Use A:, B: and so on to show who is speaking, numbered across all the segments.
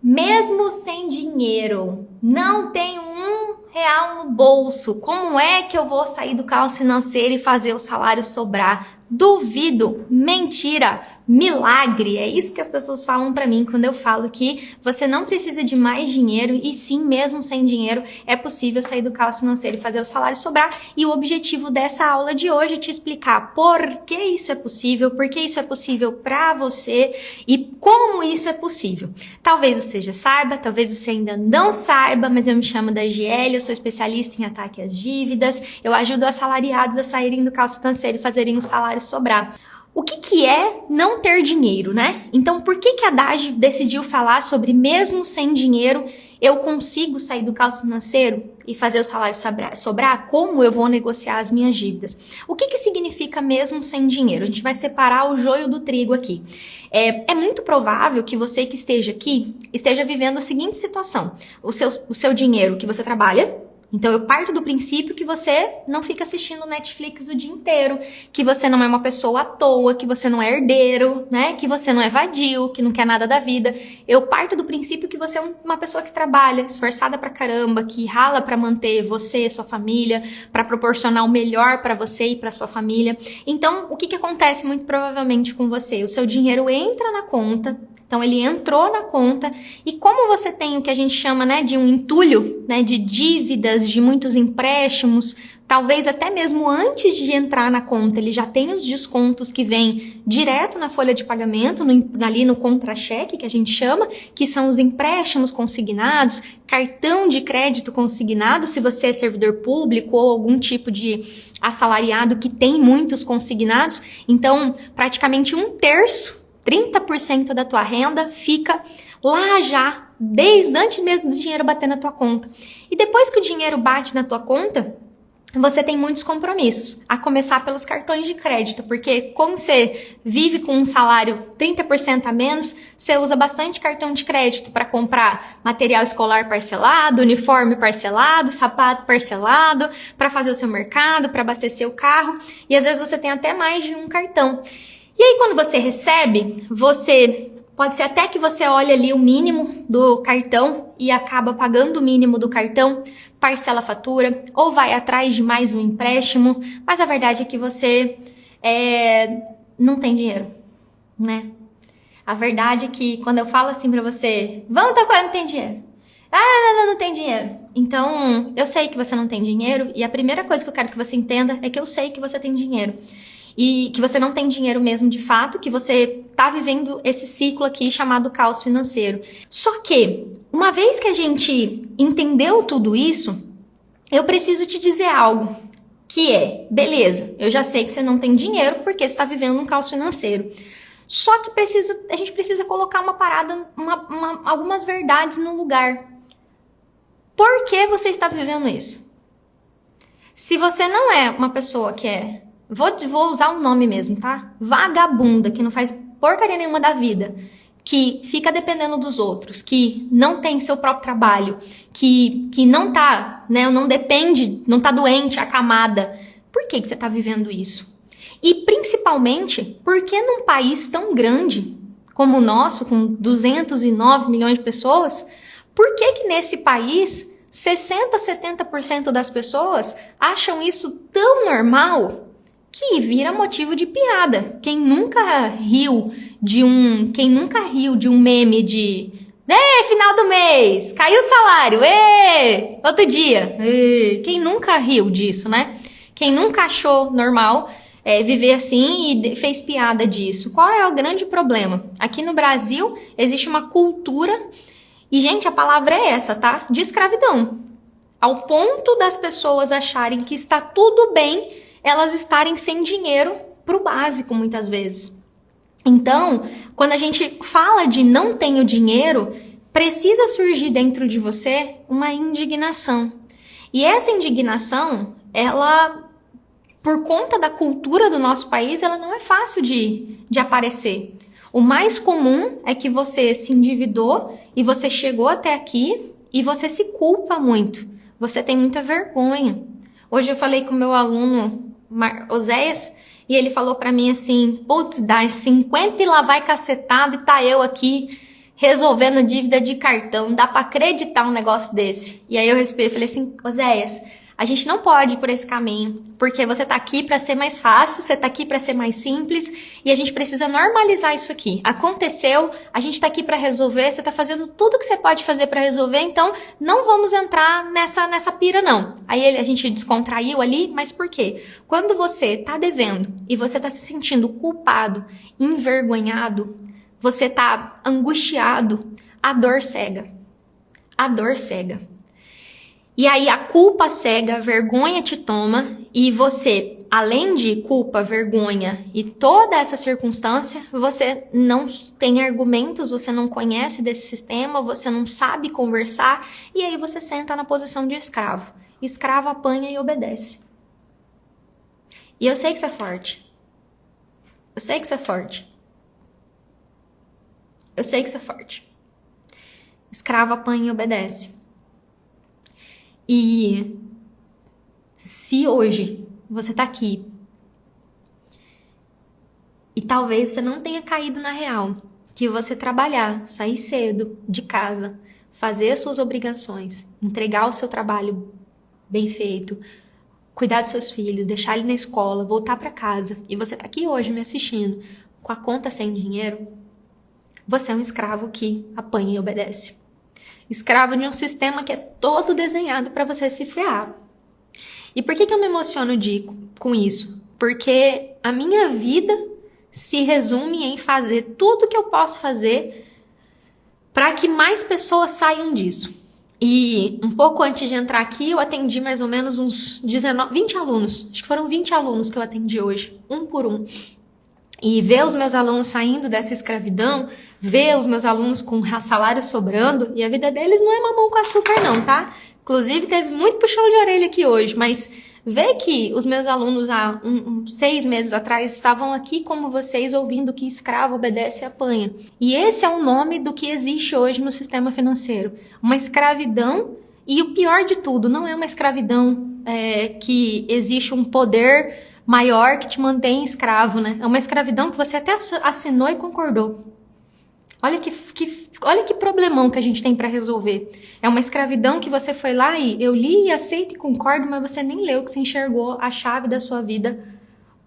A: Mesmo sem dinheiro, não tenho R$ 1 no bolso, como é que eu vou sair do caos financeiro e fazer o salário sobrar? Duvido, mentira, milagre. É isso que as pessoas falam pra mim quando eu falo que você não precisa de mais dinheiro e sim, mesmo sem dinheiro, é possível sair do caos financeiro e fazer o salário sobrar. E o objetivo dessa aula de hoje é te explicar por que isso é possível, por que isso é possível pra você e como isso é possível. Talvez você já saiba, talvez você ainda não saiba, mas eu me chamo Dagiele, eu sou especialista em ataque às dívidas, eu ajudo assalariados a saírem do caos financeiro e fazerem o salário sobrar. O que é não ter dinheiro, né? Então, por que a Dagi decidiu falar sobre mesmo sem dinheiro eu consigo sair do caos financeiro e fazer o salário sobrar? Como eu vou negociar as minhas dívidas? O que significa mesmo sem dinheiro? A gente vai separar o joio do trigo aqui. É muito provável que você que esteja aqui esteja vivendo a seguinte situação. O seu dinheiro que você trabalha. Então, eu parto do princípio que você não fica assistindo Netflix o dia inteiro, que você não é uma pessoa à toa, que você não é herdeiro, né? Que você não é vadio, que não quer nada da vida. Eu parto do princípio que você é uma pessoa que trabalha, esforçada pra caramba, que rala pra manter você e sua família, pra proporcionar o melhor pra você e pra sua família. Então, o que acontece muito provavelmente com você? O seu dinheiro entra na conta. Então, ele entrou na conta e como você tem o que a gente chama, né, de um entulho, né, de dívidas, de muitos empréstimos, talvez até mesmo antes de entrar na conta, ele já tem os descontos que vêm direto na folha de pagamento, ali no contra-cheque, que a gente chama, que são os empréstimos consignados, cartão de crédito consignado, se você é servidor público ou algum tipo de assalariado que tem muitos consignados. Então, praticamente 1/3, 30% da tua renda fica lá já, desde antes mesmo do dinheiro bater na tua conta. E depois que o dinheiro bate na tua conta, você tem muitos compromissos, a começar pelos cartões de crédito, porque como você vive com um salário 30% a menos, você usa bastante cartão de crédito para comprar material escolar parcelado, uniforme parcelado, sapato parcelado, para fazer o seu mercado, para abastecer o carro, e às vezes você tem até mais de um cartão. E aí, quando você recebe, pode ser até que você olhe ali o mínimo do cartão e acaba pagando o mínimo do cartão, parcela a fatura, ou vai atrás de mais um empréstimo, mas a verdade é que você não tem dinheiro, né? A verdade é que quando eu falo assim pra você, vamos tal coisa, não tem dinheiro. Não tem dinheiro. Então, eu sei que você não tem dinheiro e a primeira coisa que eu quero que você entenda é que eu sei que você tem dinheiro. E que você não tem dinheiro mesmo de fato, que você tá vivendo esse ciclo aqui chamado caos financeiro. Só que, uma vez que a gente entendeu tudo isso, eu preciso te dizer algo, que é, beleza, eu já sei que você não tem dinheiro porque você está vivendo um caos financeiro. Só que a gente precisa colocar uma parada, algumas verdades no lugar. Por que você está vivendo isso? Se você não é uma pessoa que é... Vou usar um nome mesmo, tá? Vagabunda, que não faz porcaria nenhuma da vida, que fica dependendo dos outros, que não tem seu próprio trabalho, que não tá, né, não depende, não tá doente, acamada. Por que você tá vivendo isso? E principalmente, por que num país tão grande como o nosso, com 209 milhões de pessoas, por que nesse país 60%, 70% das pessoas acham isso tão normal que vira motivo de piada? Quem nunca riu de um meme de final do mês, caiu o salário, outro dia, quem nunca riu disso, né? Quem nunca achou normal viver assim e fez piada disso? Qual é o grande problema? Aqui no Brasil existe uma cultura, e gente, a palavra é essa, tá? De escravidão. Ao ponto das pessoas acharem que está tudo bem elas estarem sem dinheiro pro básico, muitas vezes. Então, quando a gente fala de não tenho dinheiro, precisa surgir dentro de você uma indignação. E essa indignação, ela, por conta da cultura do nosso país, ela não é fácil de aparecer. O mais comum é que você se endividou e você chegou até aqui e você se culpa muito. Você tem muita vergonha. Hoje eu falei com o meu aluno Oséias, e ele falou pra mim assim, putz, dá 50 e lá vai cacetado e tá eu aqui resolvendo dívida de cartão. Dá pra acreditar um negócio desse? E aí eu respirei e falei assim, Oséias, a gente não pode ir por esse caminho, porque você tá aqui para ser mais fácil, você tá aqui para ser mais simples, e a gente precisa normalizar isso aqui. Aconteceu, a gente tá aqui para resolver, você tá fazendo tudo que você pode fazer para resolver, então não vamos entrar nessa pira não. Aí a gente descontraiu ali, mas por quê? Quando você tá devendo e você tá se sentindo culpado, envergonhado, você tá angustiado, a dor cega. A dor cega. E aí a culpa cega, a vergonha te toma e você, além de culpa, vergonha e toda essa circunstância, você não tem argumentos, você não conhece desse sistema, você não sabe conversar e aí você senta na posição de escravo. Escravo apanha e obedece. E eu sei que isso é forte. Eu sei que isso é forte. Eu sei que isso é forte. Escravo apanha e obedece. E se hoje você tá aqui e talvez você não tenha caído na real, que você trabalhar, sair cedo de casa, fazer as suas obrigações, entregar o seu trabalho bem feito, cuidar dos seus filhos, deixar ele na escola, voltar para casa, e você tá aqui hoje me assistindo com a conta sem dinheiro, você é um escravo que apanha e obedece. Escravo de um sistema que é todo desenhado para você se ferrar. E por que eu me emociono com isso? Porque a minha vida se resume em fazer tudo que eu posso fazer para que mais pessoas saiam disso. E um pouco antes de entrar aqui, eu atendi mais ou menos uns 20 alunos. Acho que foram 20 alunos que eu atendi hoje, um por um. E ver os meus alunos saindo dessa escravidão, ver os meus alunos com salário sobrando, e a vida deles não é mamão com açúcar não, tá? Inclusive teve muito puxão de orelha aqui hoje, mas ver que os meus alunos há 6 meses atrás estavam aqui como vocês, ouvindo que escravo obedece e apanha. E esse é o nome do que existe hoje no sistema financeiro. Uma escravidão, e o pior de tudo, não é uma escravidão que existe um poder maior que te mantém escravo, né? É uma escravidão que você até assinou e concordou. Olha que problemão que a gente tem para resolver. É uma escravidão que você foi lá e eu li, aceito e concordo, mas você nem leu, que você enxergou a chave da sua vida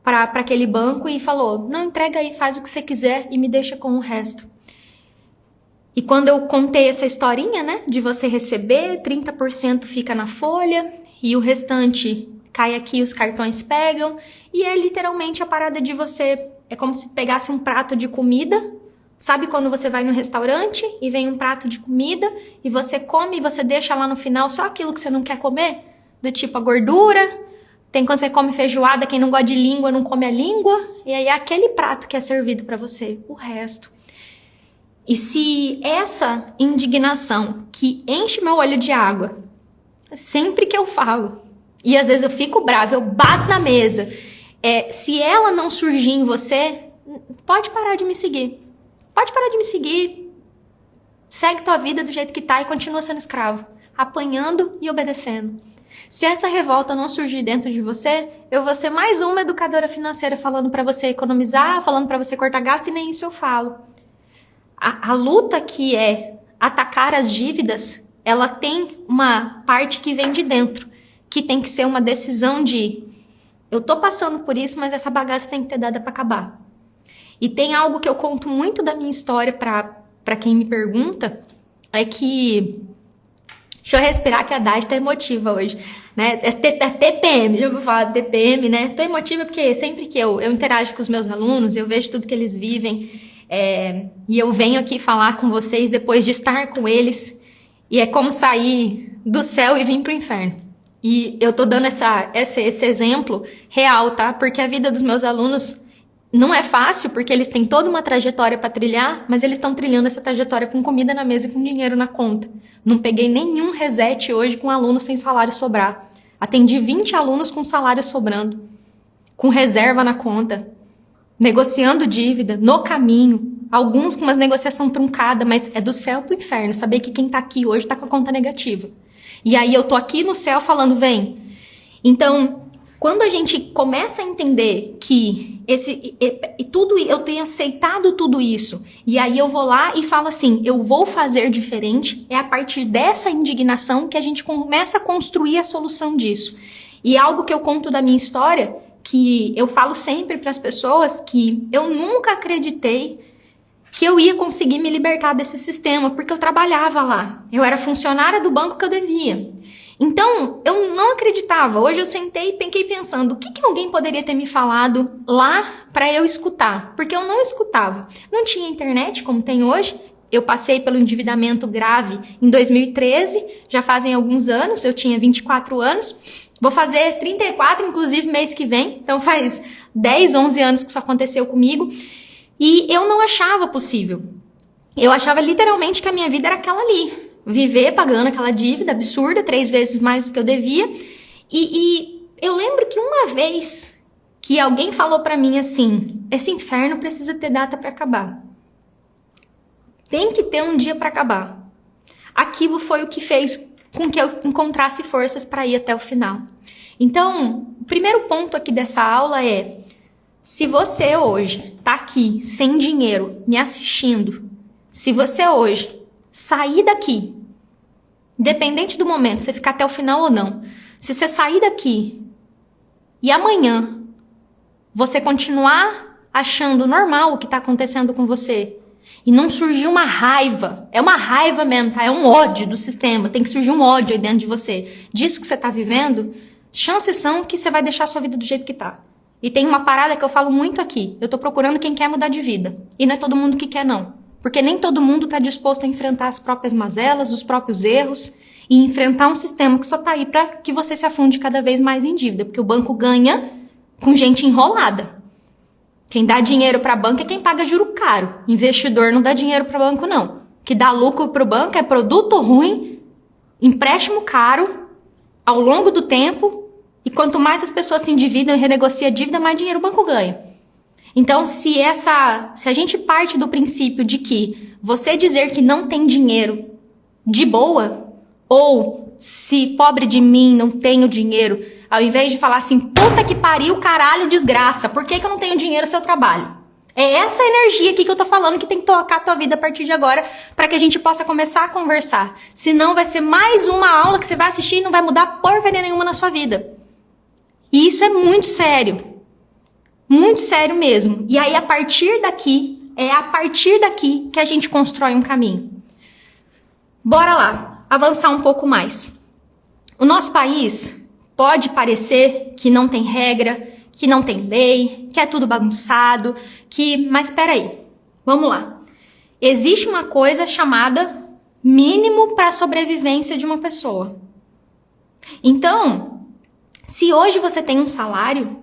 A: para aquele banco e falou, não, entrega aí, faz o que você quiser e me deixa com o resto. E quando eu contei essa historinha, né, de você receber, 30% fica na folha e o restante cai aqui, os cartões pegam, e é literalmente a parada de você, é como se pegasse um prato de comida, sabe quando você vai no restaurante e vem um prato de comida e você come e você deixa lá no final só aquilo que você não quer comer? Do tipo a gordura, tem quando você come feijoada, quem não gosta de língua não come a língua, e aí é aquele prato que é servido para você, o resto. E se essa indignação que enche meu olho de água, sempre que eu falo, e às vezes eu fico brava, eu bato na mesa, se ela não surgir em você, pode parar de me seguir. Pode parar de me seguir. Segue tua vida do jeito que tá e continua sendo escravo, apanhando e obedecendo. Se essa revolta não surgir dentro de você, eu vou ser mais uma educadora financeira falando pra você economizar, falando pra você cortar gasto, e nem isso eu falo. A luta que é atacar as dívidas, ela tem uma parte que vem de dentro, que tem que ser uma decisão de eu tô passando por isso, mas essa bagaça tem que ter dada pra acabar. E tem algo que eu conto muito da minha história pra quem me pergunta, é que... Deixa eu respirar que a Dade tá emotiva hoje, né? É TPM, já vou falar de TPM, né? Tô emotiva porque sempre que eu interajo com os meus alunos, eu vejo tudo que eles vivem, e eu venho aqui falar com vocês depois de estar com eles, e é como sair do céu e vir pro inferno. E eu tô dando esse exemplo real, tá? Porque a vida dos meus alunos não é fácil, porque eles têm toda uma trajetória para trilhar, mas eles estão trilhando essa trajetória com comida na mesa e com dinheiro na conta. Não peguei nenhum reset hoje com aluno sem salário sobrar. Atendi 20 alunos com salário sobrando, com reserva na conta, negociando dívida, no caminho. Alguns com uma negociação truncada, mas é do céu pro inferno. Saber que quem tá aqui hoje tá com a conta negativa. E aí eu tô aqui no céu falando, vem. Então, Quando a gente começa a entender que tudo, eu tenho aceitado tudo isso, e aí eu vou lá e falo assim, eu vou fazer diferente, é a partir dessa indignação que a gente começa a construir a solução disso. E algo que eu conto da minha história, que eu falo sempre para as pessoas, que eu nunca acreditei que eu ia conseguir me libertar desse sistema, porque eu trabalhava lá. Eu era funcionária do banco que eu devia. Então, eu não acreditava. Hoje eu sentei e fiquei pensando, o que alguém poderia ter me falado lá para eu escutar? Porque eu não escutava. Não tinha internet como tem hoje. Eu passei pelo endividamento grave em 2013, já fazem alguns anos, eu tinha 24 anos. Vou fazer 34, inclusive, mês que vem. Então faz 10, 11 anos que isso aconteceu comigo. E eu não achava possível. Eu achava literalmente que a minha vida era aquela ali. Viver pagando aquela dívida absurda, 3 vezes mais do que eu devia. E eu lembro que uma vez que alguém falou pra mim assim, esse inferno precisa ter data pra acabar. Tem que ter um dia pra acabar. Aquilo foi o que fez com que eu encontrasse forças para ir até o final. Então, o primeiro ponto aqui dessa aula é, se você hoje tá aqui sem dinheiro, me assistindo, se você hoje sair daqui, independente do momento, você ficar até o final ou não, se você sair daqui e amanhã você continuar achando normal o que tá acontecendo com você, e não surgir uma raiva, é uma raiva mesmo, tá? É um ódio do sistema, tem que surgir um ódio aí dentro de você, disso que você tá vivendo, chances são que você vai deixar a sua vida do jeito que tá. E tem uma parada que eu falo muito aqui, eu tô procurando quem quer mudar de vida, e não é todo mundo que quer não, porque nem todo mundo tá disposto a enfrentar as próprias mazelas, os próprios erros, e enfrentar um sistema que só tá aí pra que você se afunde cada vez mais em dívida, porque o banco ganha com gente enrolada. Quem dá dinheiro para banco é quem paga juro caro. Investidor não dá dinheiro para banco, não. O que dá lucro para o banco é produto ruim, empréstimo caro, ao longo do tempo, e quanto mais as pessoas se endividam e renegociam a dívida, mais dinheiro o banco ganha. Então, se a gente parte do princípio de que você dizer que não tem dinheiro de boa, ou se pobre de mim, não tenho dinheiro, ao invés de falar assim, puta que pariu, caralho, desgraça, por que eu não tenho dinheiro no seu trabalho? É essa energia aqui que eu tô falando que tem que tocar a tua vida a partir de agora para que a gente possa começar a conversar. Senão vai ser mais uma aula que você vai assistir e não vai mudar porcaria nenhuma na sua vida. E isso é muito sério. Muito sério mesmo. E aí, a partir daqui que a gente constrói um caminho. Bora lá, avançar um pouco mais. O nosso país pode parecer que não tem regra, que não tem lei, que é tudo bagunçado, mas espera aí, vamos lá. Existe uma coisa chamada mínimo para a sobrevivência de uma pessoa. Então, se hoje você tem um salário,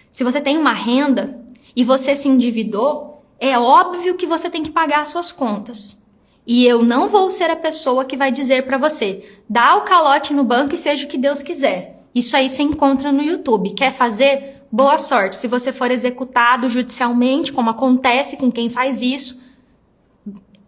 A: se você tem uma renda e você se endividou, é óbvio que você tem que pagar as suas contas. E eu não vou ser a pessoa que vai dizer para você, dá o calote no banco e seja o que Deus quiser. Isso aí você encontra no YouTube. Quer fazer? Boa sorte. Se você for executado judicialmente, como acontece com quem faz isso,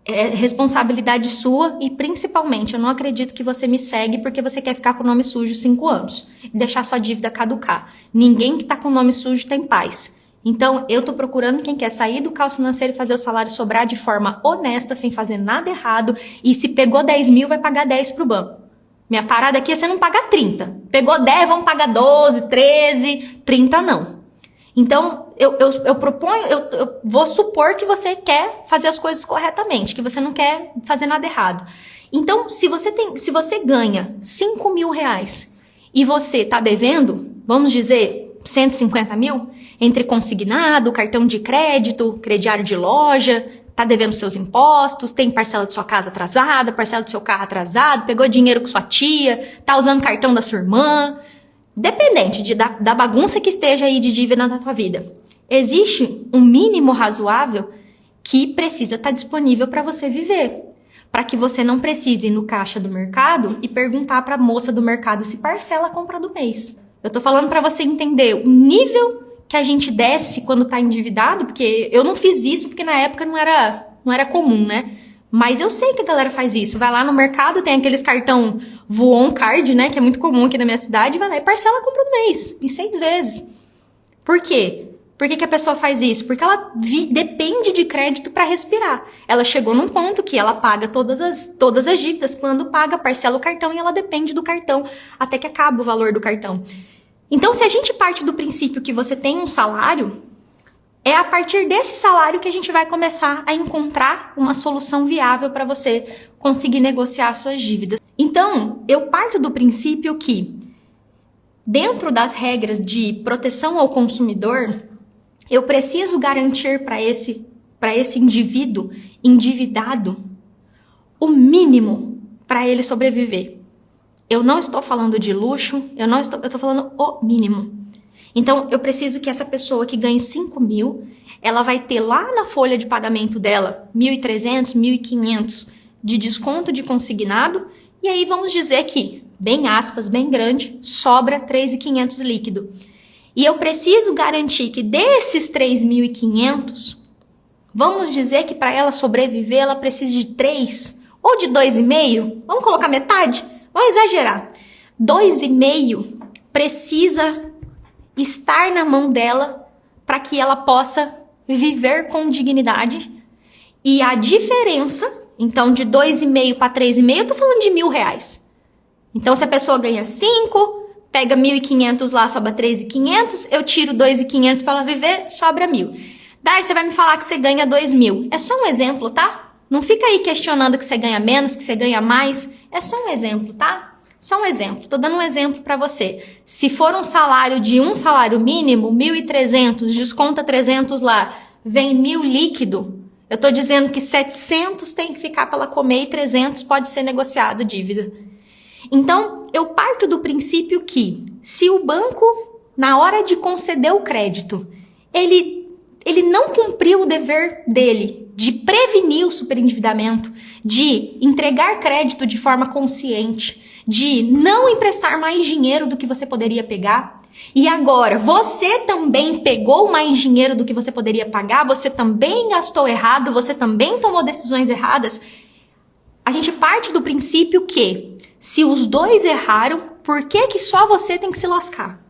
A: é responsabilidade sua e, principalmente, eu não acredito que você me segue porque você quer ficar com o nome sujo 5 anos e deixar sua dívida caducar. Ninguém que tá com o nome sujo tem paz. Então, eu tô procurando quem quer sair do caos financeiro e fazer o salário sobrar de forma honesta, sem fazer nada errado, e se pegou 10 mil, vai pagar 10 pro banco. Minha parada aqui é você não pagar 30. Pegou 10, vamos pagar 12, 13, 30 não. Então, eu proponho, eu vou supor que você quer fazer as coisas corretamente, que você não quer fazer nada errado. Então, se você ganha 5 mil reais e você tá devendo, vamos dizer, 150 mil, entre consignado, cartão de crédito, crediário de loja, tá devendo seus impostos, tem parcela de sua casa atrasada, parcela do seu carro atrasado, pegou dinheiro com sua tia, tá usando cartão da sua irmã. Dependente da bagunça que esteja aí de dívida na tua vida. Existe um mínimo razoável que precisa estar disponível para você viver. Para que você não precise ir no caixa do mercado e perguntar para a moça do mercado se parcela a compra do mês. Eu tô falando para você entender o nível que a gente desce quando tá endividado, porque eu não fiz isso porque na época não era comum, né? Mas eu sei que a galera faz isso. Vai lá no mercado, tem aqueles cartão Voon Card, né? Que é muito comum aqui na minha cidade. Vai lá e parcela a compra do mês, em 6 vezes. Por quê? Por que a pessoa faz isso? Porque ela depende de crédito para respirar. Ela chegou num ponto que ela paga todas as dívidas. Quando paga, parcela o cartão e ela depende do cartão até que acaba o valor do cartão. Então, se a gente parte do princípio que você tem um salário, é a partir desse salário que a gente vai começar a encontrar uma solução viável para você conseguir negociar suas dívidas. Então, eu parto do princípio que, dentro das regras de proteção ao consumidor, eu preciso garantir para esse indivíduo endividado o mínimo para ele sobreviver. Eu não estou falando de luxo, eu estou falando o mínimo. Então, eu preciso que essa pessoa que ganhe 5 mil, ela vai ter lá na folha de pagamento dela 1.300, 1.500 de desconto de consignado, e aí vamos dizer que, bem aspas, bem grande, sobra 3.500 líquido. E eu preciso garantir que desses 3.500, vamos dizer que para ela sobreviver, ela precisa de 3 ou de 2,5, vamos colocar metade? Vamos exagerar. 2,5 precisa estar na mão dela para que ela possa viver com dignidade. E a diferença, então, de 2,5 para 3,5, eu tô falando de R$1.000. Então, se a pessoa ganha 5, pega 1.500 lá, sobra 3.500, eu tiro 2.500 para ela viver, sobra 1.000. Daí você vai me falar que você ganha 2.000. É só um exemplo, tá? Não fica aí questionando que você ganha menos, que você ganha mais. É só um exemplo, tá? Só um exemplo, tô dando um exemplo para você. Se for um salário mínimo, 1.300, desconta 300 lá, vem 1.000 líquido, eu tô dizendo que 700 tem que ficar para ela comer e 300 pode ser negociado dívida. Então, eu parto do princípio que, se o banco, na hora de conceder o crédito, ele não cumpriu o dever dele de prevenir o superendividamento, de entregar crédito de forma consciente, de não emprestar mais dinheiro do que você poderia pegar, e agora você também pegou mais dinheiro do que você poderia pagar, você também gastou errado, você também tomou decisões erradas, a gente parte do princípio que, se os dois erraram, por que só você tem que se lascar?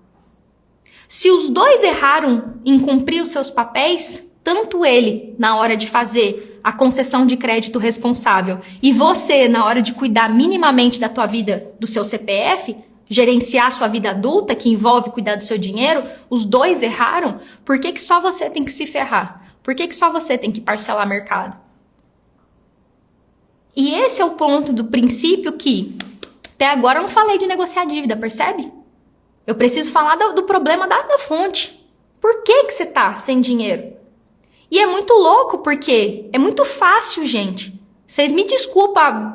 A: Se os dois erraram em cumprir os seus papéis, tanto ele na hora de fazer a concessão de crédito responsável e você na hora de cuidar minimamente da tua vida, do seu CPF, gerenciar a sua vida adulta, que envolve cuidar do seu dinheiro, os dois erraram, por que só você tem que se ferrar? Por que só você tem que parcelar mercado? E esse é o ponto do princípio que, até agora eu não falei de negociar dívida, percebe? Eu preciso falar do problema da fonte. Por que você tá sem dinheiro? E é muito louco porque é muito fácil, gente. Vocês me desculpam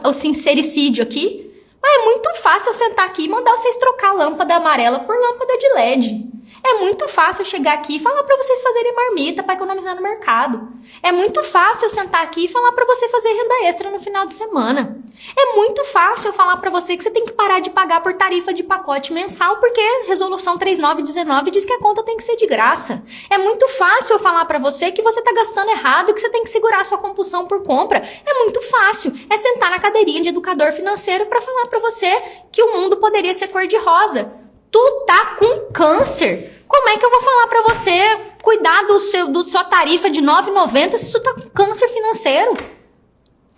A: o sincericídio aqui, mas é muito fácil eu sentar aqui e mandar vocês trocar lâmpada amarela por lâmpada de LED. É muito fácil eu chegar aqui e falar para vocês fazerem marmita para economizar no mercado. É muito fácil eu sentar aqui e falar para você fazer renda extra no final de semana. É muito fácil eu falar para você que você tem que parar de pagar por tarifa de pacote mensal porque Resolução 3919 diz que a conta tem que ser de graça. É muito fácil eu falar para você que você tá gastando errado e que você tem que segurar sua compulsão por compra. É muito fácil. É sentar na cadeirinha de educador financeiro para falar para você que o mundo poderia ser cor-de-rosa. Tu tá com câncer. Como é que eu vou falar pra você cuidar do sua tarifa de R$ 9,90 se tu tá com câncer financeiro?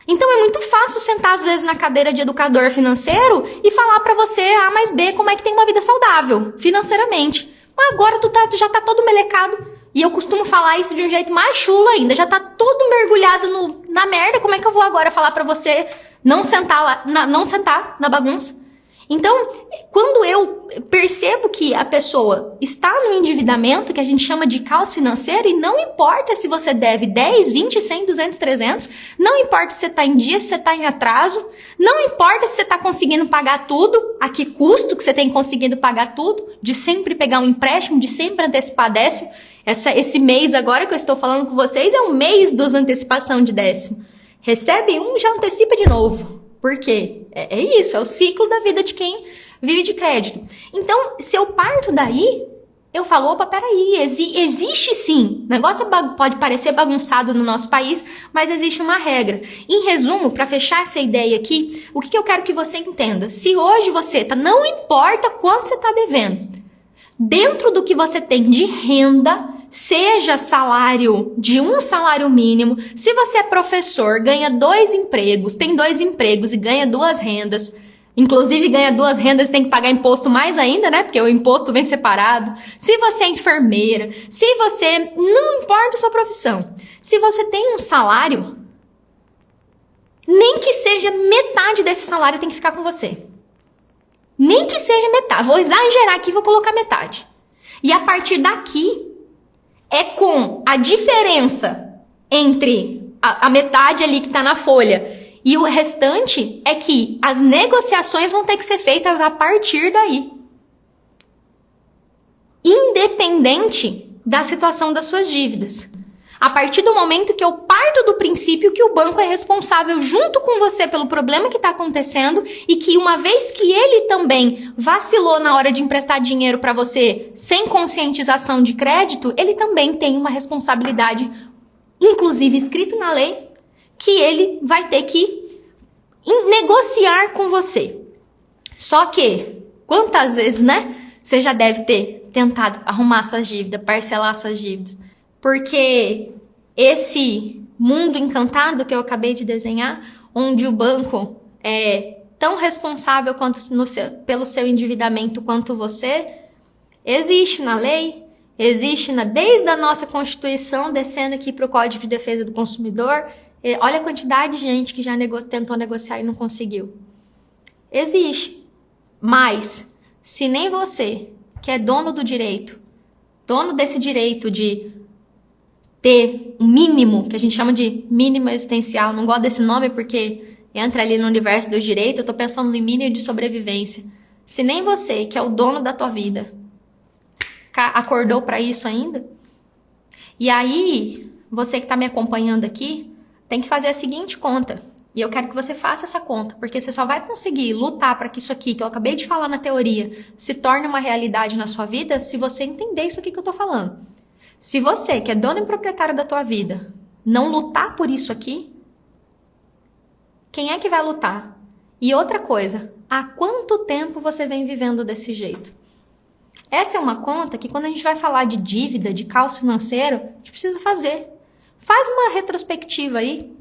A: Então é muito fácil sentar às vezes na cadeira de educador financeiro e falar pra você A mais B como é que tem uma vida saudável financeiramente. Mas agora tu já tá todo melecado. E eu costumo falar isso de um jeito mais chulo ainda. Já tá todo mergulhado na merda. Como é que eu vou agora falar pra você não sentar na bagunça? Então, quando eu percebo que a pessoa está no endividamento, que a gente chama de caos financeiro, e não importa se você deve 10, 20, 100, 200, 300, não importa se você está em dia, se você está em atraso, não importa se você está conseguindo pagar tudo, a que custo que você tem conseguido pagar tudo, de sempre pegar um empréstimo, de sempre antecipar décimo. Esse mês agora que eu estou falando com vocês é o mês dos antecipação de décimo. Recebe um, já antecipa de novo. Por quê? É isso, é o ciclo da vida de quem vive de crédito. Então, se eu parto daí, Eu falo, opa, peraí, existe sim. O negócio pode parecer bagunçado no nosso país, mas existe uma regra. Em resumo, para fechar essa ideia aqui, o que eu quero que você entenda? Se hoje você não importa quanto você está devendo, dentro do que você tem de renda, seja salário de um salário mínimo, se você é professor, ganha 2 empregos, tem 2 empregos e ganha 2 rendas, inclusive ganha 2 rendas, tem que pagar imposto mais ainda, né? Porque o imposto vem separado. Se você é enfermeira, se você... Não importa a sua profissão. Se você tem um salário, nem que seja metade desse salário tem que ficar com você. Nem que seja metade. Vou exagerar aqui e vou colocar metade. E a partir daqui, é com a diferença entre a metade ali que está na folha e o restante é que as negociações vão ter que ser feitas a partir daí. Independente da situação das suas dívidas. A partir do momento que eu parto do princípio que o banco é responsável junto com você pelo problema que está acontecendo e que uma vez que ele também vacilou na hora de emprestar dinheiro para você sem conscientização de crédito, ele também tem uma responsabilidade, inclusive escrito na lei, que ele vai ter que negociar com você. Só que, quantas vezes, né? Você já deve ter tentado arrumar suas dívidas, parcelar suas dívidas. Porque esse mundo encantado que eu acabei de desenhar, onde o banco é tão responsável quanto pelo seu endividamento quanto você, existe na lei, existe desde a nossa Constituição, descendo aqui para o Código de Defesa do Consumidor. Olha a quantidade de gente que já tentou negociar e não conseguiu. Existe. Mas, se nem você, que é dono do direito, dono desse direito de ter um mínimo, que a gente chama de mínimo existencial, não gosto desse nome porque entra ali no universo do direito, eu tô pensando em mínimo de sobrevivência. Se nem você, que é o dono da tua vida, acordou para isso ainda, e aí, você que tá me acompanhando aqui, tem que fazer a seguinte conta. E eu quero que você faça essa conta, porque você só vai conseguir lutar para que isso aqui, que eu acabei de falar na teoria, se torne uma realidade na sua vida, se você entender isso aqui que eu tô falando. Se você, que é dono e proprietário da tua vida, não lutar por isso aqui, quem é que vai lutar? E outra coisa, há quanto tempo você vem vivendo desse jeito? Essa é uma conta que quando a gente vai falar de dívida, de caos financeiro, a gente precisa fazer. Faz uma retrospectiva aí.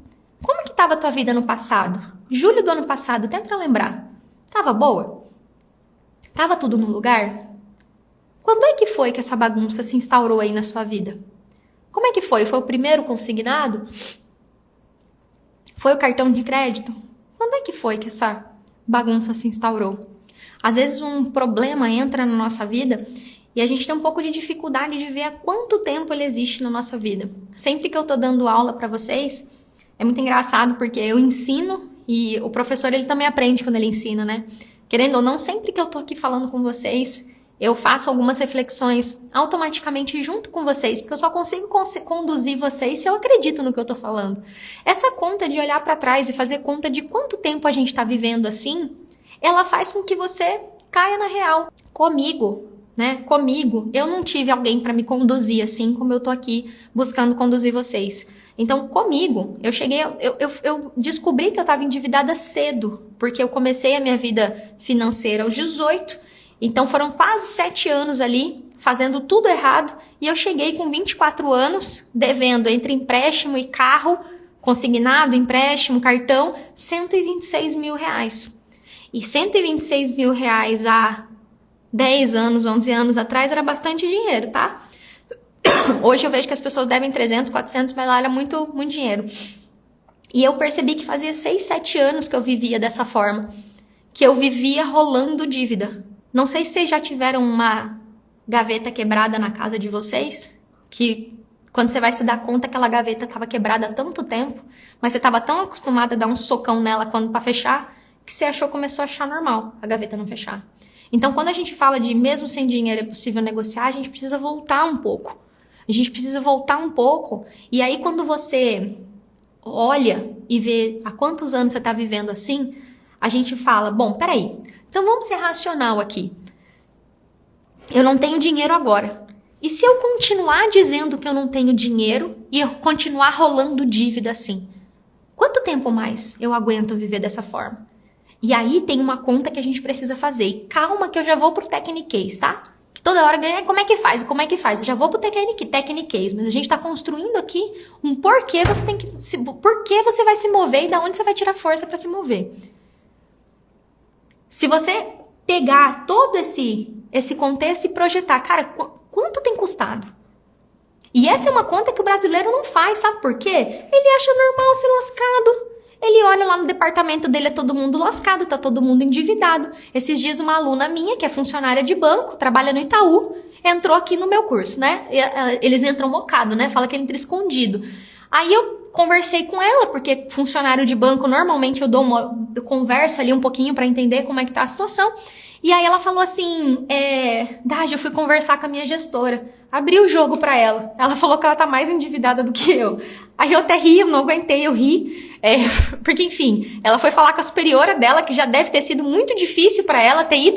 A: Como que estava a tua vida no passado? Julho do ano passado, tenta lembrar. Tava boa? Tava tudo no lugar? Quando é que foi que essa bagunça se instaurou aí na sua vida? Como é que foi? Foi o primeiro consignado? Foi o cartão de crédito? Quando é que foi que essa bagunça se instaurou? Às vezes um problema entra na nossa vida e a gente tem um pouco de dificuldade de ver há quanto tempo ele existe na nossa vida. Sempre que eu tô dando aula para vocês, é muito engraçado porque eu ensino e o professor ele também aprende quando ele ensina, né? Querendo ou não, sempre que eu tô aqui falando com vocês, eu faço algumas reflexões automaticamente junto com vocês, porque eu só consigo conduzir vocês se eu acredito no que eu tô falando. Essa conta de olhar para trás e fazer conta de quanto tempo a gente tá vivendo assim, ela faz com que você caia na real. Comigo, né? Comigo, eu não tive alguém para me conduzir assim como eu tô aqui buscando conduzir vocês. Então, comigo, eu descobri que eu estava endividada cedo, porque eu comecei a minha vida financeira aos 18, então foram quase 7 anos ali, fazendo tudo errado, e eu cheguei com 24 anos, devendo entre empréstimo e carro, consignado, empréstimo, cartão, 126 mil reais. E 126 mil reais há 10 anos, 11 anos atrás era bastante dinheiro, tá? Hoje eu vejo que as pessoas devem 300, 400, mas lá era muito, muito dinheiro. E eu percebi que fazia 6, 7 anos que eu vivia dessa forma. Que eu vivia rolando dívida. Não sei se vocês já tiveram uma gaveta quebrada na casa de vocês. Que quando você vai se dar conta, aquela gaveta estava quebrada há tanto tempo. Mas você estava tão acostumada a dar um socão nela para fechar, que você começou a achar normal a gaveta não fechar. Então quando a gente fala de mesmo sem dinheiro é possível negociar, a gente precisa voltar um pouco. A gente precisa voltar um pouco. E aí, quando você olha e vê há quantos anos você está vivendo assim, a gente fala, bom, peraí, então vamos ser racional aqui. eu não tenho dinheiro agora. E se eu continuar dizendo que eu não tenho dinheiro e eu continuar rolando dívida assim? Quanto tempo mais eu aguento viver dessa forma? E aí tem uma conta que a gente precisa fazer. E calma que eu já vou pro Techniquez, tá? Que toda hora ganha, como é que faz? Como é que faz? Eu já vou pro Techniquez, mas a gente tá construindo aqui um porquê você tem que porquê você vai se mover e da onde você vai tirar força para se mover. Se você pegar todo esse contexto e projetar, cara, quanto tem custado? E essa é uma conta que o brasileiro não faz, sabe por quê? Ele acha normal ser lascado. Ele olha lá no departamento dele, é todo mundo lascado, tá todo mundo endividado. Esses dias uma aluna minha, que é funcionária de banco, trabalha no Itaú, entrou aqui no meu curso, né? Eles entram mocado, né? Fala que entra escondido. Aí eu conversei com ela, porque funcionário de banco, normalmente eu converso ali um pouquinho para entender como é que tá a situação. E aí ela falou assim, Daj, eu fui conversar com a minha gestora. Abri o jogo pra ela. Ela falou que ela tá mais endividada do que eu. Aí eu até ri, eu não aguentei, eu ri. Porque, enfim, ela foi falar com a superiora dela, que já deve ter sido muito difícil pra ela ter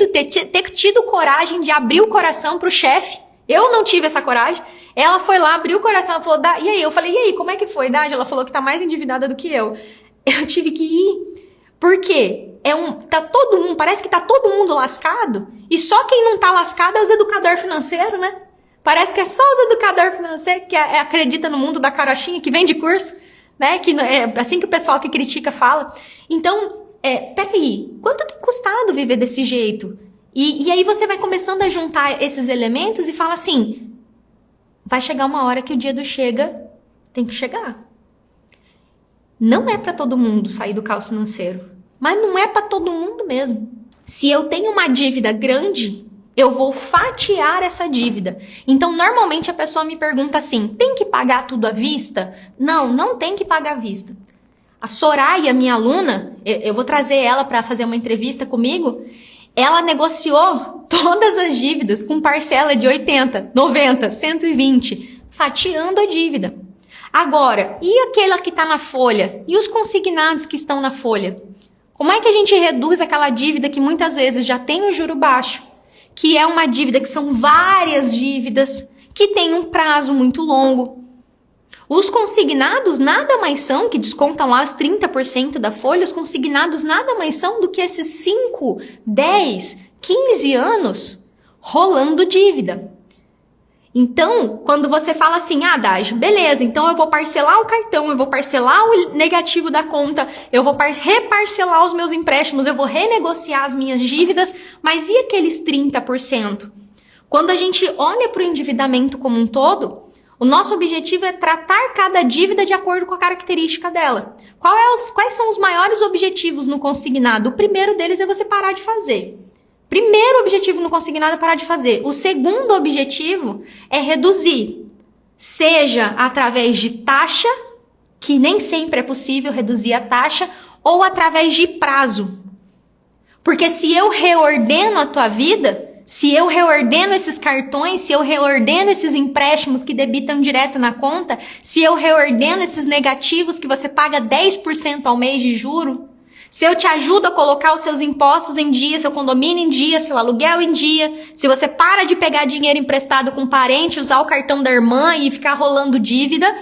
A: tido coragem de abrir o coração pro chefe. Eu não tive essa coragem. Ela foi lá, abriu o coração, ela falou, e aí? Eu falei, e aí, como é que foi, Daj? Ela falou que tá mais endividada do que eu. Eu tive que rir. Por quê? Parece que tá todo mundo lascado, e só quem não tá lascado é os educadores financeiros, né? Parece que é só os educadores financeiros que acredita no mundo da carochinha, que vende curso, né? Que é assim que o pessoal que critica fala. Então, peraí, quanto tem custado viver desse jeito? E aí você vai começando a juntar esses elementos e fala assim, vai chegar uma hora que o dia do chega tem que chegar. Não é para todo mundo sair do caos financeiro, mas não é para todo mundo mesmo. Se eu tenho uma dívida grande, eu vou fatiar essa dívida. Então, normalmente a pessoa me pergunta assim, tem que pagar tudo à vista? Não, não tem que pagar à vista. A Soraya, minha aluna, eu vou trazer ela para fazer uma entrevista comigo, ela negociou todas as dívidas com parcela de 80, 90, 120, fatiando a dívida. Agora, e aquela que está na folha? E os consignados que estão na folha? Como é que a gente reduz aquela dívida que muitas vezes já tem um juro baixo, que é uma dívida que são várias dívidas, que tem um prazo muito longo? Os consignados nada mais são, que descontam lá os 30% da folha, os consignados nada mais são do que esses 5, 10, 15 anos rolando dívida. Então, quando você fala assim, Daj, beleza, então eu vou parcelar o cartão, eu vou parcelar o negativo da conta, eu vou reparcelar os meus empréstimos, eu vou renegociar as minhas dívidas, mas e aqueles 30%? Quando a gente olha para o endividamento como um todo, o nosso objetivo é tratar cada dívida de acordo com a característica dela. Quais são os maiores objetivos no consignado? O primeiro deles é você parar de fazer. Primeiro objetivo no consignado é parar de fazer. O segundo objetivo é reduzir. Seja através de taxa, que nem sempre é possível reduzir a taxa, ou através de prazo. Porque se eu reordeno a tua vida, se eu reordeno esses cartões, se eu reordeno esses empréstimos que debitam direto na conta, se eu reordeno esses negativos que você paga 10% ao mês de juro, se eu te ajudo a colocar os seus impostos em dia, seu condomínio em dia, seu aluguel em dia, se você para de pegar dinheiro emprestado com parente, usar o cartão da irmã e ficar rolando dívida,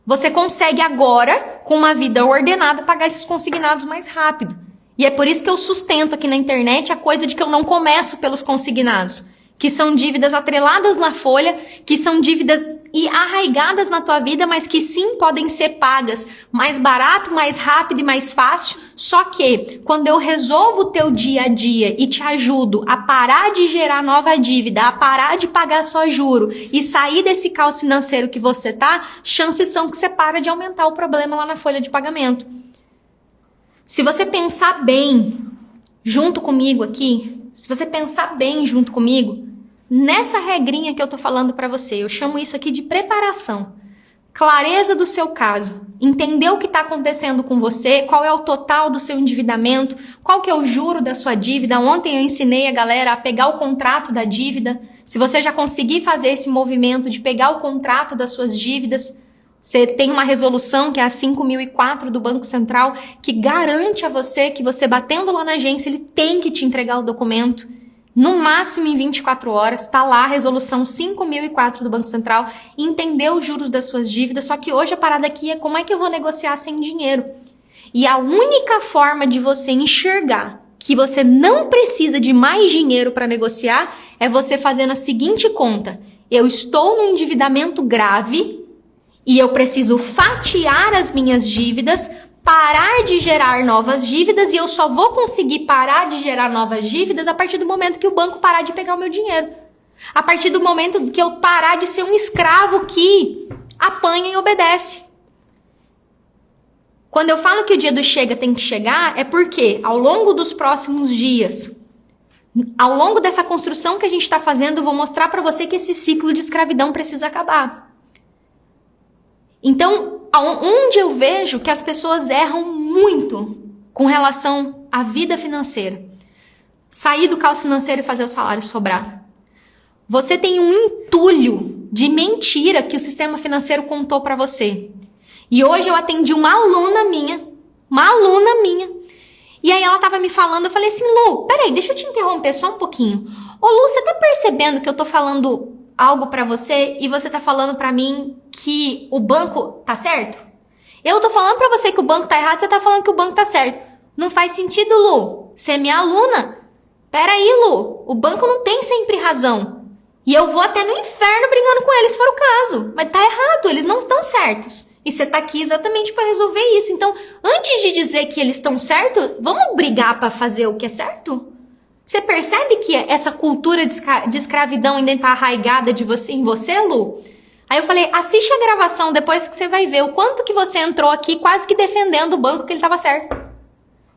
A: você consegue agora, com uma vida ordenada, pagar esses consignados mais rápido. E é por isso que eu sustento aqui na internet a coisa de que eu não começo pelos consignados, que são dívidas atreladas na folha, que são dívidas arraigadas na tua vida, mas que sim podem ser pagas mais barato, mais rápido e mais fácil. Só que quando eu resolvo o teu dia a dia e te ajudo a parar de gerar nova dívida, a parar de pagar só juro e sair desse caos financeiro que você tá, chances são que você para de aumentar o problema lá na folha de pagamento. Se você pensar bem junto comigo aqui, se você pensar bem junto comigo, nessa regrinha que eu tô falando para você, eu chamo isso aqui de preparação. Clareza do seu caso, entender o que está acontecendo com você, qual é o total do seu endividamento, qual que é o juro da sua dívida. Ontem eu ensinei a galera a pegar o contrato da dívida. Se você já conseguir fazer esse movimento de pegar o contrato das suas dívidas, você tem uma resolução que é a 5.004 do Banco Central, que garante a você que você batendo lá na agência, ele tem que te entregar o documento. no máximo em 24 horas, está lá a resolução 5.004 do Banco Central, entender os juros das suas dívidas, só que hoje a parada aqui é como é que eu vou negociar sem dinheiro. E a única forma de você enxergar que você não precisa de mais dinheiro para negociar é você fazendo a seguinte conta: eu estou num endividamento grave e eu preciso fatiar as minhas dívidas, parar de gerar novas dívidas, e eu só vou conseguir parar de gerar novas dívidas a partir do momento que o banco parar de pegar o meu dinheiro. A partir do momento que eu parar de ser um escravo que apanha e obedece. Quando eu falo que o dia do chega tem que chegar, é porque ao longo dos próximos dias, ao longo dessa construção que a gente está fazendo, eu vou mostrar para você que esse ciclo de escravidão precisa acabar. Então, onde eu vejo que as pessoas erram muito com relação à vida financeira, sair do caos financeiro e fazer o salário sobrar. Você tem um entulho de mentira que o sistema financeiro contou para você. E hoje eu atendi uma aluna minha, e aí ela tava me falando, eu falei assim: Lu, peraí, deixa eu te interromper só um pouquinho. Ô Lu, você tá percebendo que eu tô falando algo pra você e você tá falando pra mim que o banco tá certo? Eu tô falando pra você que o banco tá errado, você tá falando que o banco tá certo. Não faz sentido, Lu. Você é minha aluna. Peraí, Lu, o banco não tem sempre razão. E eu vou até no inferno brigando com eles se for o caso. Mas tá errado, eles não estão certos. E você tá aqui exatamente pra resolver isso. Então, antes de dizer que eles estão certos, vamos brigar pra fazer o que é certo? Você percebe que essa cultura de escravidão ainda tá arraigada em você, Lu? Aí eu falei: assiste a gravação depois que você vai ver o quanto que você entrou aqui quase que defendendo o banco que ele tava certo.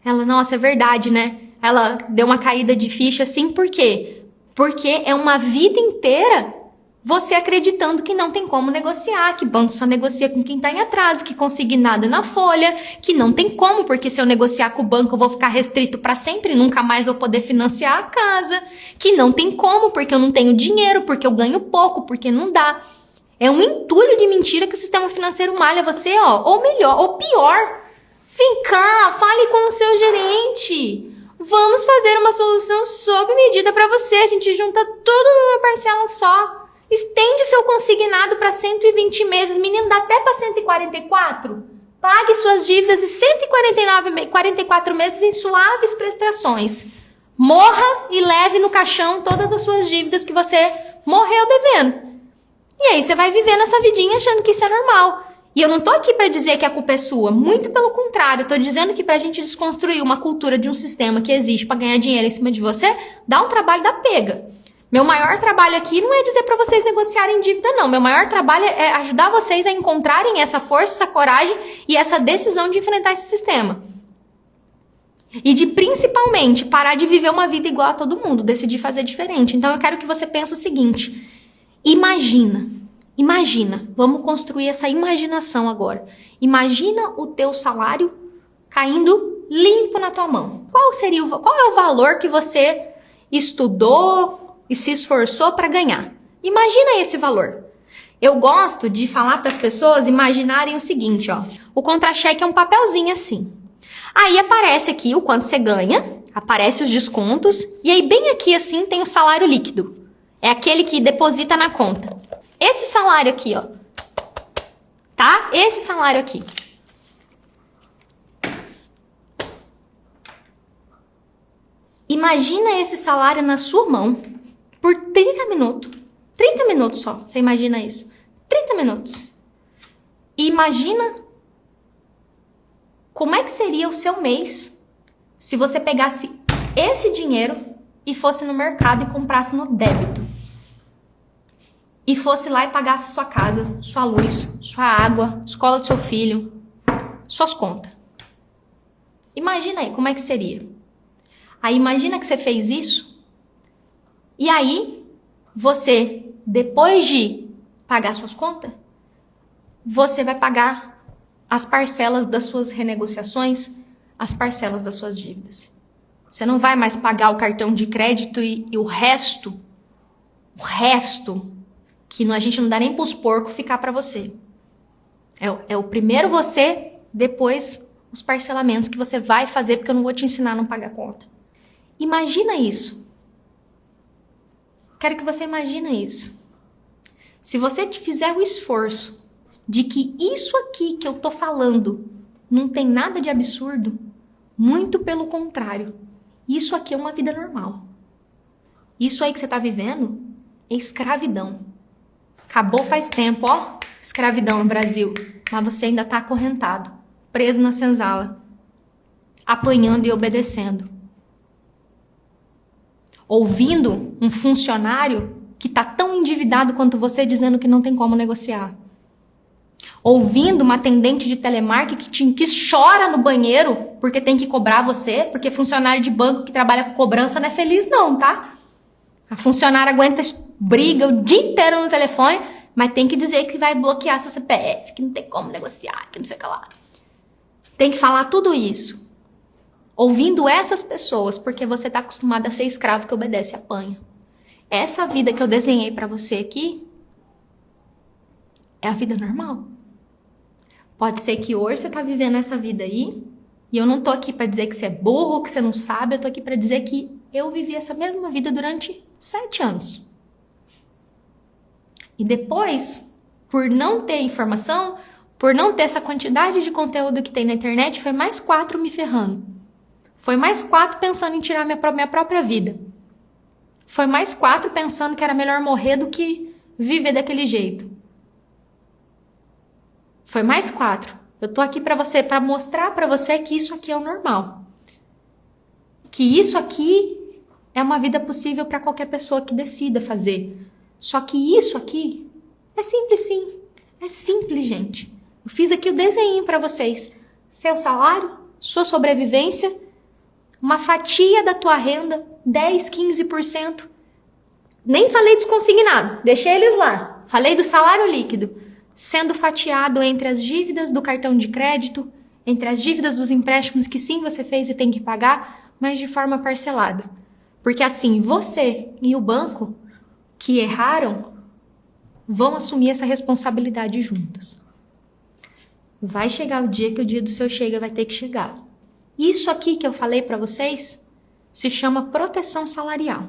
A: Ela: nossa, é verdade, né? Ela deu uma caída de ficha assim, por quê? Porque é uma vida inteira você acreditando que não tem como negociar, que banco só negocia com quem tá em atraso, que consignado na folha, que não tem como, porque se eu negociar com o banco eu vou ficar restrito para sempre, nunca mais vou poder financiar a casa, que não tem como, porque eu não tenho dinheiro, porque eu ganho pouco, porque não dá. É um entulho de mentira que o sistema financeiro malha você, ó, ou melhor, ou pior. Vem cá, fale com o seu gerente. Vamos fazer uma solução sob medida para você. A gente junta tudo numa parcela só. Estende seu consignado para 120 meses. Menino, dá até para 144. Pague suas dívidas de 144 meses em suaves prestações. Morra e leve no caixão todas as suas dívidas que você morreu devendo. E aí você vai vivendo essa vidinha achando que isso é normal. E eu não tô aqui para dizer que a culpa é sua. Muito pelo contrário. Eu tô dizendo que pra gente desconstruir uma cultura de um sistema que existe para ganhar dinheiro em cima de você, dá um trabalho da pega. Meu maior trabalho aqui não é dizer para vocês negociarem dívida, não. Meu maior trabalho é ajudar vocês a encontrarem essa força, essa coragem e essa decisão de enfrentar esse sistema. E de, principalmente, parar de viver uma vida igual a todo mundo, decidir fazer diferente. Então eu quero que você pense o seguinte: imagina, vamos construir essa imaginação agora. Imagina o teu salário caindo limpo na tua mão. Qual é o valor que você estudou e se esforçou para ganhar? Imagina esse valor. Eu gosto de falar para as pessoas imaginarem o seguinte, ó. O contra-cheque é um papelzinho assim. Aí aparece aqui o quanto você ganha, aparece os descontos, e aí bem aqui assim tem o salário líquido. É aquele que deposita na conta. Esse salário aqui, ó. Tá? Esse salário aqui. Imagina esse salário na sua mão por 30 minutos. 30 minutos só, você imagina isso. 30 minutos. E imagina como é que seria o seu mês se você pegasse esse dinheiro e fosse no mercado e comprasse no débito. E fosse lá e pagasse sua casa, sua luz, sua água, escola do seu filho, suas contas. Imagina aí como é que seria. Aí imagina que você fez isso. E aí, você, depois de pagar suas contas, você vai pagar as parcelas das suas renegociações, as parcelas das suas dívidas. Você não vai mais pagar o cartão de crédito e o resto, que a gente não dá nem pros porcos ficar para você. É o primeiro você, depois os parcelamentos que você vai fazer, porque eu não vou te ensinar a não pagar conta. Imagina isso. Quero que você imagine isso. Se você fizer o esforço de que isso aqui que eu tô falando não tem nada de absurdo, muito pelo contrário, isso aqui é uma vida normal. Isso aí que você tá vivendo é escravidão. Acabou faz tempo, ó, escravidão no Brasil. Mas você ainda tá acorrentado, preso na senzala, apanhando e obedecendo. Ouvindo um funcionário que tá tão endividado quanto você dizendo que não tem como negociar. Ouvindo uma atendente de telemarketing que chora no banheiro porque tem que cobrar você, porque funcionário de banco que trabalha com cobrança não é feliz não, tá? A funcionária aguenta briga o dia inteiro no telefone, mas tem que dizer que vai bloquear seu CPF, que não tem como negociar, que não sei o que lá. Tem que falar tudo isso. Ouvindo essas pessoas, porque você está acostumado a ser escravo que obedece e apanha. Essa vida que eu desenhei para você aqui é a vida normal. Pode ser que hoje você está vivendo essa vida aí, e eu não tô aqui para dizer que você é burro, que você não sabe, eu tô aqui para dizer que eu vivi essa mesma vida durante 7 anos. E depois, por não ter informação, por não ter essa quantidade de conteúdo que tem na internet, foi mais 4 me ferrando. Foi mais 4 pensando em tirar minha própria vida. Foi mais 4 pensando que era melhor morrer do que viver daquele jeito. Foi mais 4. Eu tô aqui para mostrar para você que isso aqui é o normal. Que isso aqui é uma vida possível para qualquer pessoa que decida fazer. Só que isso aqui é simples sim. É simples, gente. Eu fiz aqui o desenho para vocês. Seu salário, sua sobrevivência, uma fatia da tua renda, 10, 15%. Nem falei dos consignados, deixei eles lá. Falei do salário líquido, sendo fatiado entre as dívidas do cartão de crédito, entre as dívidas dos empréstimos que sim você fez e tem que pagar, mas de forma parcelada. Porque assim, você e o banco que erraram vão assumir essa responsabilidade juntas. Vai chegar o dia que o dia do seu chega vai ter que chegar. Isso aqui que eu falei para vocês se chama proteção salarial.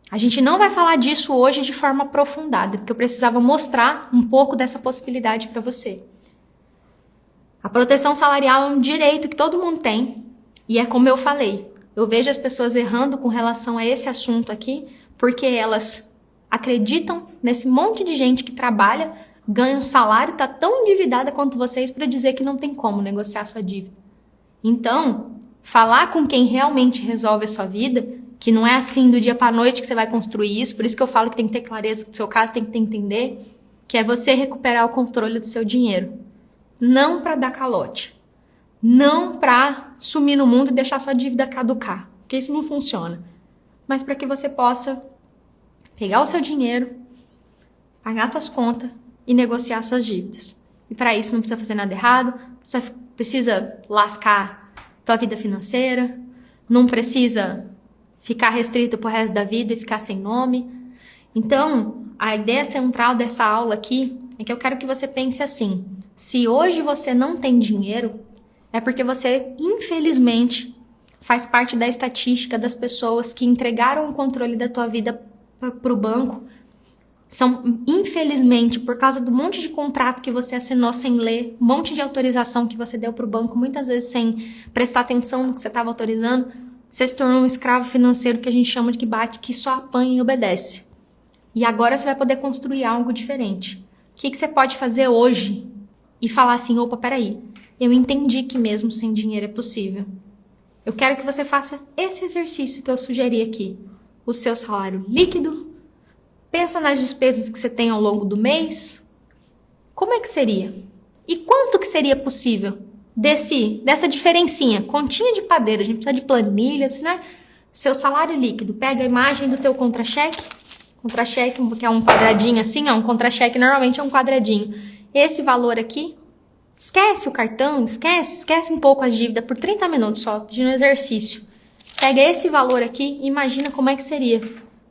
A: A gente não vai falar disso hoje de forma aprofundada, porque eu precisava mostrar um pouco dessa possibilidade para você. A proteção salarial é um direito que todo mundo tem, e é como eu falei, eu vejo as pessoas errando com relação a esse assunto aqui, porque elas acreditam nesse monte de gente que trabalha, ganha um salário, está tão endividada quanto vocês para dizer que não tem como negociar sua dívida. Então, falar com quem realmente resolve a sua vida, que não é assim do dia para a noite que você vai construir isso, por isso que eu falo que tem que ter clareza do seu caso, tem que entender, que é você recuperar o controle do seu dinheiro. Não para dar calote. Não para sumir no mundo e deixar sua dívida caducar, porque isso não funciona. Mas para que você possa pegar o seu dinheiro, pagar suas contas e negociar suas dívidas. E para isso não precisa fazer nada errado, você precisa lascar tua vida financeira, não precisa ficar restrito pro resto da vida e ficar sem nome. Então, a ideia central dessa aula aqui é que eu quero que você pense assim: se hoje você não tem dinheiro, é porque você, infelizmente, faz parte da estatística das pessoas que entregaram o controle da tua vida pro banco. São, infelizmente, por causa do monte de contrato que você assinou sem ler, um monte de autorização que você deu pro banco, muitas vezes sem prestar atenção no que você estava autorizando, você se tornou um escravo financeiro que a gente chama de que bate, que só apanha e obedece. E agora você vai poder construir algo diferente. O que você pode fazer hoje e falar assim: opa, peraí, eu entendi que mesmo sem dinheiro é possível. Eu quero que você faça esse exercício que eu sugeri aqui. O seu salário líquido, pensa nas despesas que você tem ao longo do mês. Como é que seria? E quanto que seria possível dessa diferencinha? Continha de padeiro, a gente precisa de planilha, né? Seu salário líquido, pega a imagem do teu contra-cheque. Contra-cheque, que é um quadradinho assim, ó, um contra-cheque normalmente é um quadradinho. Esse valor aqui, esquece o cartão, esquece um pouco a dívida por 30 minutos só, de um exercício. Pega esse valor aqui e imagina como é que seria.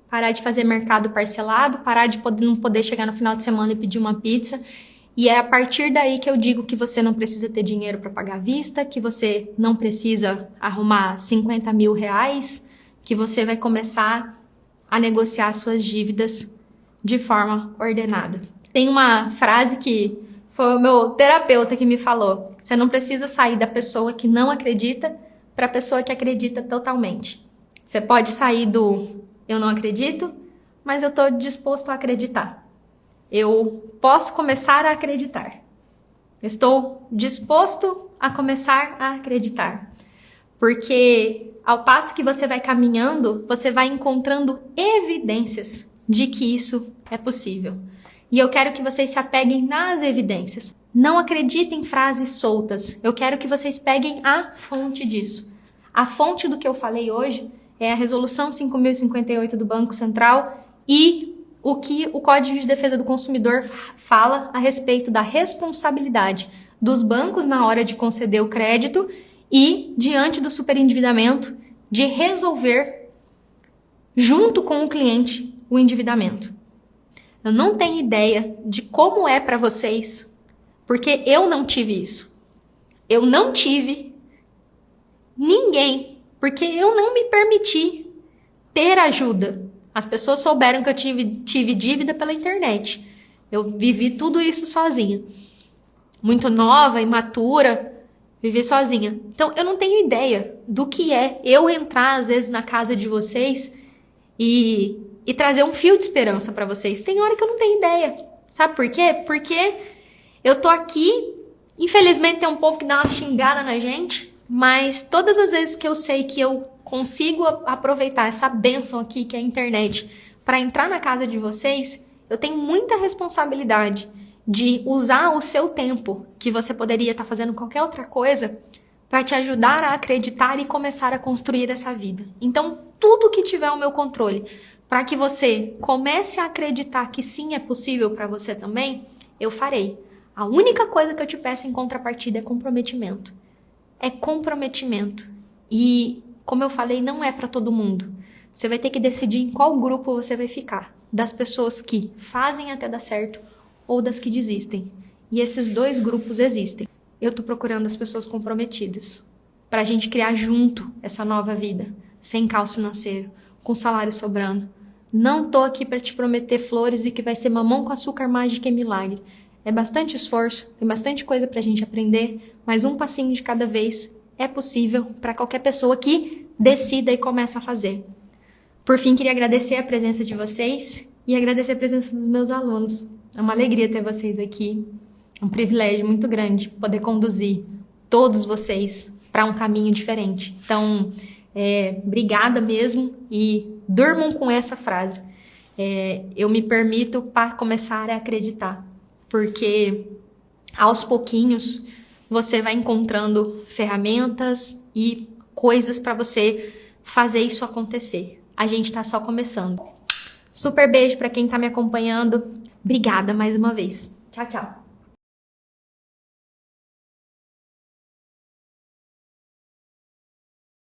A: Parar de fazer mercado parcelado, parar de não poder chegar no final de semana e pedir uma pizza. E é a partir daí que eu digo que você não precisa ter dinheiro para pagar à vista, que você não precisa arrumar 50 mil reais, que você vai começar a negociar suas dívidas de forma ordenada. Tem uma frase que foi o meu terapeuta que me falou: você não precisa sair da pessoa que não acredita para a pessoa que acredita totalmente. Você pode sair do eu não acredito, mas eu estou disposto a acreditar. Eu posso começar a acreditar. Estou disposto a começar a acreditar. Porque ao passo que você vai caminhando, você vai encontrando evidências de que isso é possível. E eu quero que vocês se apeguem nas evidências. Não acreditem em frases soltas. Eu quero que vocês peguem a fonte disso. A fonte do que eu falei hoje é a Resolução 5.058 do Banco Central e o que o Código de Defesa do Consumidor fala a respeito da responsabilidade dos bancos na hora de conceder o crédito e, diante do superendividamento, de resolver, junto com o cliente, o endividamento. Eu não tenho ideia de como é para vocês, porque eu não tive isso. Eu não tive ninguém, porque eu não me permiti ter ajuda. As pessoas souberam que eu tive dívida pela internet. Eu vivi tudo isso sozinha. Muito nova, imatura, vivi sozinha. Então, eu não tenho ideia do que é eu entrar, às vezes, na casa de vocês e trazer um fio de esperança para vocês. Tem hora que eu não tenho ideia. Sabe por quê? Porque eu tô aqui, infelizmente tem um povo que dá uma xingada na gente, mas todas as vezes que eu sei que eu consigo aproveitar essa bênção aqui, que é a internet, para entrar na casa de vocês, eu tenho muita responsabilidade de usar o seu tempo, que você poderia estar fazendo qualquer outra coisa, para te ajudar a acreditar e começar a construir essa vida. Então, tudo que tiver ao meu controle, para que você comece a acreditar que sim, é possível para você também, eu farei. A única coisa que eu te peço em contrapartida é comprometimento. É comprometimento. E, como eu falei, não é para todo mundo. Você vai ter que decidir em qual grupo você vai ficar. Das pessoas que fazem até dar certo ou das que desistem. E esses dois grupos existem. Eu tô procurando as pessoas comprometidas para a gente criar junto essa nova vida, sem caos financeiro, com salário sobrando. Não tô aqui para te prometer flores e que vai ser mamão com açúcar, mágica e milagre. É bastante esforço, tem bastante coisa pra gente aprender, mas um passinho de cada vez é possível para qualquer pessoa que decida e comece a fazer. Por fim, queria agradecer a presença de vocês e agradecer a presença dos meus alunos. É uma alegria ter vocês aqui, é um privilégio muito grande poder conduzir todos vocês para um caminho diferente. Então, obrigada mesmo e durmam com essa frase. Eu me permito para começar a acreditar, porque aos pouquinhos você vai encontrando ferramentas e coisas para você fazer isso acontecer. A gente está só começando. Super beijo para quem está me acompanhando. Obrigada mais uma vez. Tchau, tchau.